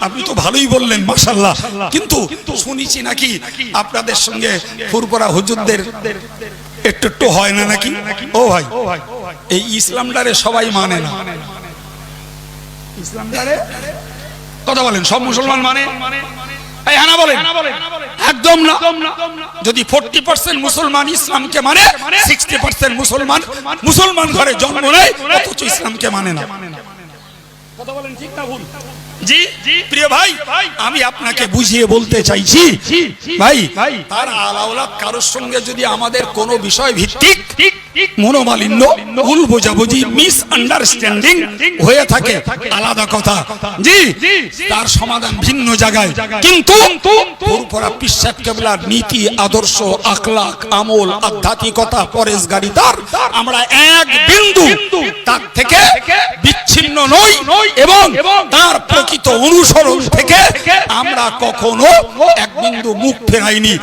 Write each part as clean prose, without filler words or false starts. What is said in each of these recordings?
আপনি তো ভালোই বললেন মাশাআল্লাহ, কিন্তু শুনেছি নাকি আপনাদের সঙ্গে ফুরফুরা হুজুরদের একটু হয় না নাকি? ও ভাই, এই ইসলামটারে সবাই মানে না। ইসলামটারে কথা বলেন, সব মুসলমান মানে? এই হ্যাঁ না বলেন? একদম না। যদি 40% মুসলমান ইসলামকে মানে, 60% মুসলমান ঘরে জন্ম নেয় অথচ ইসলামকে মানে না। কথা বলেন ঠিক না ভুল? জি প্রিয় ভাই, আমি আপনাকে বুঝিয়ে বলতে চাইছি ভাই, তার আলাওলাদ কারোর সঙ্গে যদি আমাদের কোনো বিষয় ভিত্তিক মনোমালিন্য, ভুল বোঝাবুঝি, মিস আন্ডারস্ট্যান্ডিং হয়ে থাকে আলাদা কথা, জি তার সমাধান ভিন্ন জায়গায়। কিন্তু ফুরফুরা পীর সাহেব কেবলার নীতি, আদর্শ, আখলাক, আমল, আধ্যাত্মিকতা, পরেশগারিতার আমরা এক বিন্দু তার থেকে বিচ্ছিন্ন নই এবং তার প্রকৃত অনুসরণ থেকে আমরা কখনো এক বিন্দু মুখ ফেরাইনি।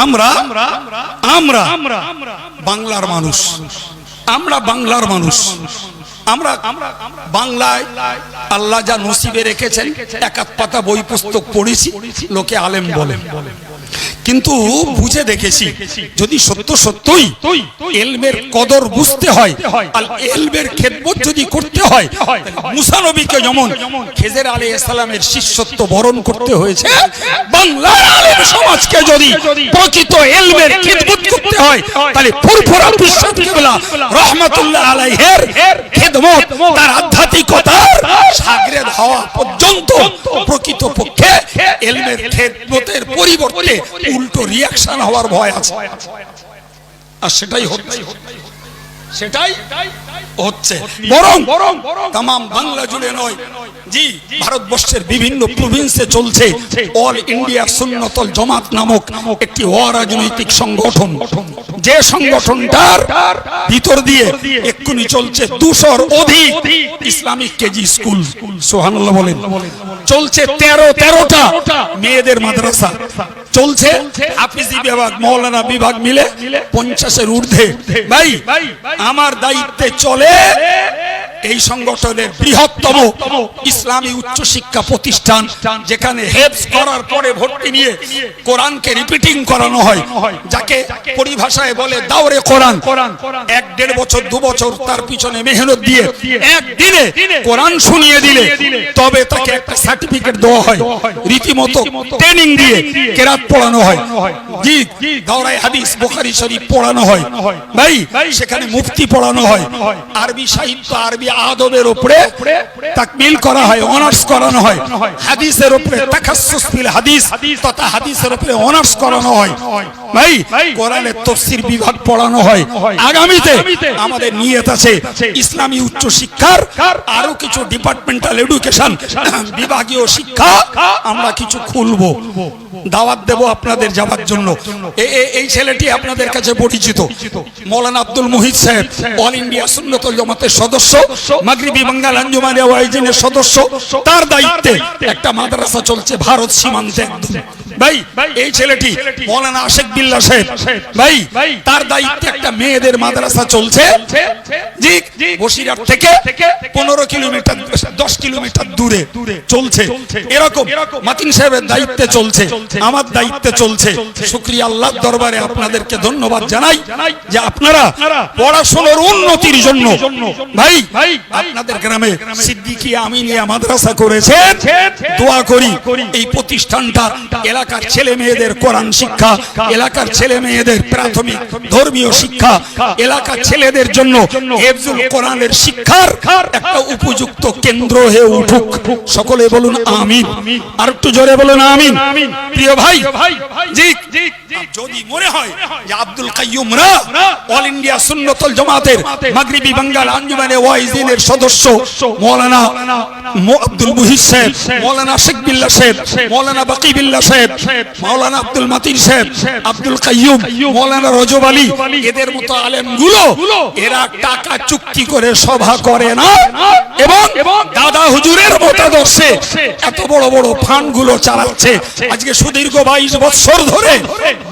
আমরা বাংলার মানুষ, আমরা বাংলায় আল্লাহ যা নসিবে রেখেছেন এক আধ পাতা বই পুস্তক পড়েছি, লোকে আলেম বলে, কিন্তু বুঝে দেখেছি যদি সত্যই ইলমের কদর বুঝতে হয় আর ইলমের খেদমত যদি করতে হয়, মুসা নবীকে যেমন খেজর আলাইহিস সালামের শিষ্যত্ব বরণ করতে হয়েছে, বাংলার আলেম সমাজকে যদি প্রকৃত ইলমের খেদমত করতে হয়, তাহলে ফুরফুরা পীর সাহেব কেবলা রাহমাতুল্লাহ আলাইহির খেদমত, তার আধ্যাত্মিকতার শাগরেদ হওয়া পর্যন্ত প্রকৃত পক্ষে ইলমের খেদমতের পরিবর্তে উল্টো রিঅ্যাকশন হওয়ার ভয় আছে। আর সেটাই হচ্ছে বরং तमाम বাংলা জুড়ে নয়, জি ভারতবর্ষের বিভিন্ন প্রভিন্সে চলছে অল ইন্ডিয়া সুন্নতুল জামাত নামক একটি অরাজনৈতিক সংগঠন, যে সংগঠনটার ভিতর দিয়ে এক্ষুনি চলছে 200-র অধিক ইসলামিক কেজি স্কুল, সুবহানাল্লাহ বলেন, চলছে 13টা মেয়েদের মাদ্রাসা, চলছে হাফিজি বিভাগ, মৌলানা বিভাগ মিলে 50-এর ঊর্ধ্বে। ভাই আমার দায়িত্বে চলে এই সংগঠনের বৃহত্তম ইসলামী উচ্চ শিক্ষা প্রতিষ্ঠান, যেখানে হেফজ করার পরে ভর্তি নিয়ে কোরআনকে রিপিটিং করানো হয়, যাকে পরিভাষায় বলে দাওরে কোরআন। 1-1.5 বছর 2 বছর তার পিছনে মেহনত দিয়ে একদিনে কোরআন শুনিয়ে দিলে তবে তাকে একটা সার্টিফিকেট দেওয়া হয়, রীতিমতো ট্রেনিং দিয়ে কেরাত পড়ানো হয়, জি দাওরায়ে হাদিস বুখারী শরীফ পড়ানো হয়, ভাই সেখানে মুফতি পড়ানো হয়, আরবি সাহিত্য, আরবি আদবের উপরে তাকমিল করা হয়, অনার্স করানো হয়, হাদিসের উপরে তাখাসসুস ফিল হাদিস তথা হাদিসের উপরে অনার্স করানো হয়, ভাই কোরআনের তাফসীর বিভাগ পড়ানো হয়। আগামীতে আমাদের নিয়ত আছে ইসলামী উচ্চ শিক্ষার আরো কিছু ডিপার্টমেন্টাল এডুকেশন বিভাগীয় শিক্ষা আমরা কিছু খুলবো, দাওয়াত দেব আপনাদের যাওয়ার জন্য। এই ছেলেটি আপনাদের কাছে পরিচিত, মৌলানা আব্দুল মুহিত সাহেব, অল ইন্ডিয়া সুন্নতুল জামাতের সদস্য, মাগরিবি বাঙ্গাল আঞ্জুমানে ওয়াইজিনের সদস্য, তার দায়িত্বে একটা মাদ্রাসা চলছে ভারত সীমান্তে একদম। ভাই এই ছেলেটি মৌলানা আশিক বিল্লাহ সাহেব, ভাই তার দায়িত্বে একটা মেয়েদের মাদ্রাসা চলছে, জি বসিরহাট থেকে 15 কিলোমিটার 10 কিলোমিটার দূরে চলছে। এরকম মাতিন সাহেবের দায়িত্বে চলছে, আমার দায়িত্বে চলছে। শুকরিয়া আল্লাহর দরবারে আপনাদেরকে ধন্যবাদ জানাই যে আপনারা পড়াশোনার উন্নতির জন্য ভাই আপনাদের গ্রামে সিদ্দিকিয়া আমিনিয়া মাদ্রাসা করেছেন। দোয়া করি এই প্রতিষ্ঠানটা এলাকার ছেলে মেয়েদের কোরআন শিক্ষা, এলাকার ছেলে মেয়েদের প্রাথমিক ধর্মীয় শিক্ষা, এলাকার ছেলেদের জন্য হিফজুল কোরআনের শিক্ষার একটা উপযুক্ত কেন্দ্র হয়ে উঠুক। সকলে বলুন আমিন, আর একটু জোরে বলুন আমিন। প্রিয় ভাই, জি যদি মনে হয় যে আব্দুল কাইয়ুম রা অল ইন্ডিয়া সুন্নতুল জামাতের মাগরিবি বাঙ্গাল আঞ্জুমানে ওয়াইজিনের সদস্য মৌলানা আব্দুল মুহিত সাহেব, মৌলানা আশিক বিল্লাহ সাহেব, মৌলানা বাকি বিল্লাহ সাহেব, মৌলানা আব্দুল মাতিন সাহেব, আব্দুল কাইয়ুম, মৌলানা রজব আলী, এদের মতো আলেমগুলো এরা টাকা চুক্তি করে সভা করে না এবং দাদা হুজুরের মতাদর্শে এত বড় বড় ফান্ডগুলো চালাচ্ছে। আজকে সুদীর্ঘ 22 বছর ধরে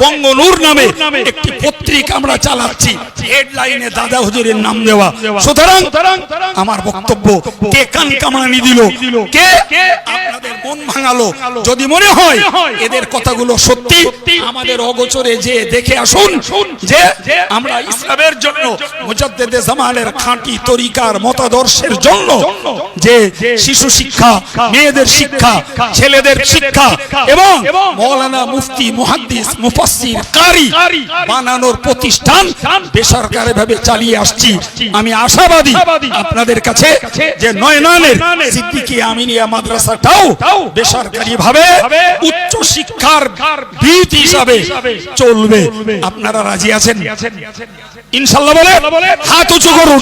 বঙ্গনূর নামে একটি পত্রিকা আমরা চালাচ্ছি, হেডলাইনে দাদা হুজুরের নাম দেওয়া। সুতরাং আমার বক্তব্য কে কান কামানি দিল, কে আপনাদের মন ভাঙালো। যদি মনে হয় এদের কথাগুলো সত্যি, আমাদের অগোচরে যে দেখে আসুন যে আমরা ইসলামের জন্য মুজাদ্দেদে জামানের খাঁটি তরিকার মতাদর্শের জন্য যে শিশু শিক্ষা, মেয়েদের শিক্ষা, ছেলেদের শিক্ষা এবং মৌলানা মুফতি মুহাদ্দিস মুফাসসির কারি বানানোর প্রতিষ্ঠান বেসরকারি ভাবে চালিয়ে আসছি। আমি আশাবাদী আপনাদের কাছে যে নয়নানের সিদ্দিকী আমিনিয়া মাদ্রাসাটাও বেসরকারি ভাবে উচ্চ শিক্ষার ভিত হিসাবে চলবে। আপনারা রাজি আছেন ইনশাআল্লাহ? বলে হাত উঁচু করুন।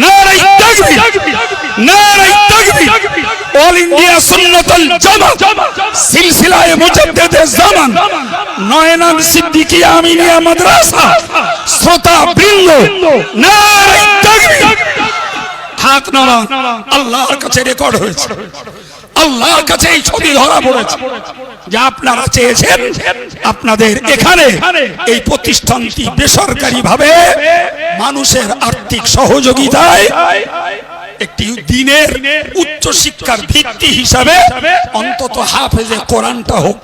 নারে তাকবীর, নারে তাকবীর। অল ইন্ডিয়া সুন্নাতুল জামাত সিলসিলায়ে মুজাদ্দেদে জামান নয়নান সিদ্দিকী আমিনিয়া মাদ্রাসা শ্রোতা বৃন্দ, নারে তাকবীর। হাত নাড়ান। আল্লাহর কাছে রেকর্ড হয়েছে, আল্লাহর কাছে এই ছবি ধরা পড়েছে যে আপনারা চেয়েছেন আপনাদের এখানে এই প্রতিষ্ঠানটি বেসরকারি ভাবে মানুষের আর্থিক সহযোগিতায় একটি দিনের উচ্চ শিক্ষার ভিত্তি হিসাবে অন্তত হাফেজে কোরআনটা হোক।